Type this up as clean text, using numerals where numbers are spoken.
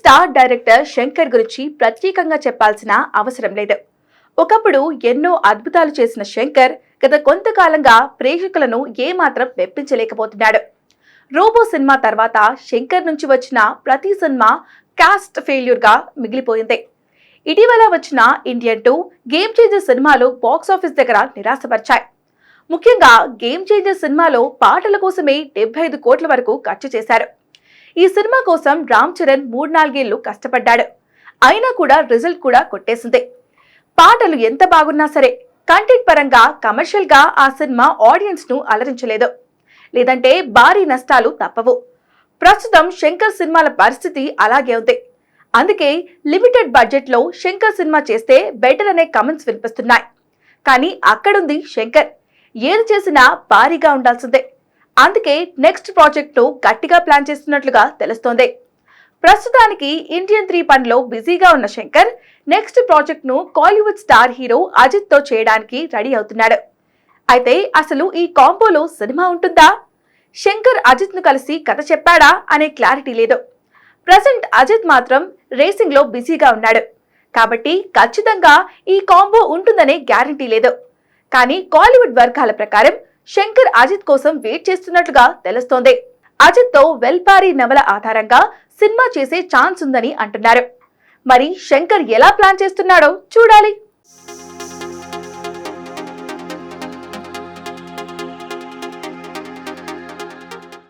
Star director Shankar గురించి ప్రత్యేకంగా చెప్పాల్సిన అవసరం లేదు. ఒకప్పుడు ఎన్నో అద్భుతాలు చేసిన శంకర్ గత కొంతకాలంగా ప్రేక్షకులను ఏమాత్రం మెప్పించలేకపోతున్నాడు. రోబో సినిమా తర్వాత శంకర్ నుంచి వచ్చిన ప్రతి సినిమా కాస్ట్ ఫెయిల్యూర్ గా మిగిలిపోయింది. ఇటీవల వచ్చిన ఇండియన్ 2, గేమ్ చేంజర్ సినిమాలు బాక్సాఫీస్ దగ్గర నిరాశపరిచాయి. ముఖ్యంగా గేమ్ చేంజర్ సినిమాలో పాటల కోసమే 75 కోట్ల వరకు ఖర్చు చేశారు. ఈ సినిమా కోసం రామ్ చరణ్ 3-4 ఏళ్లు కష్టపడ్డాడు. అయినా కూడా రిజల్ట్ కూడా కొట్టేసింది. పాటలు ఎంత బాగున్నా సరే కంటెంట్ పరంగా కమర్షియల్ గా ఆ సినిమా ఆడియన్స్ ను అలరించలేదు. లేదంటే భారీ నష్టాలు తప్పవు. ప్రస్తుతం శంకర్ సినిమాల పరిస్థితి అలాగే ఉంది. అందుకే లిమిటెడ్ బడ్జెట్ లో శంకర్ సినిమా చేస్తే బెటర్ అనే కమెంట్స్ వినిపిస్తున్నాయి. కానీ అక్కడుంది శంకర్. ఏది చేసినా భారీగా ఉండాల్సిందే. అందుకే నెక్స్ట్ ప్రాజెక్ట్ ను గట్టిగా ప్లాన్ చేస్తున్నట్లుగా తెలుస్తోంది. ప్రస్తుతానికి ఇండియన్ 3 పనిలో బిజీగా ఉన్న శంకర్ నెక్స్ట్ ప్రాజెక్ట్ ను కాలీవుడ్ స్టార్ హీరో అజిత్ తో చేయడానికి రెడీ అవుతున్నాడు. అయితే అసలు ఈ కాంబోలో సినిమా ఉంటుందా? శంకర్ అజిత్ ను కలిసి కథ చెప్పాడా అనే క్లారిటీ లేదు. ప్రజెంట్ అజిత్ మాత్రం రేసింగ్ లో బిజీగా ఉన్నాడు. కాబట్టి ఖచ్చితంగా ఈ కాంబో ఉంటుందనే గ్యారంటీ లేదు. కానీ కాలీవుడ్ వర్గాల ప్రకారం శంకర్ అజిత్ కోసం వెయిట్ చేస్తున్నట్లుగా తెలుస్తోంది. అజిత్ తో వెల్పారి నవల ఆధారంగా సినిమా చేసే ఛాన్స్ ఉందని అంటున్నారు. మరి శంకర్ ఎలా ప్లాన్ చేస్తున్నాడో చూడాలి.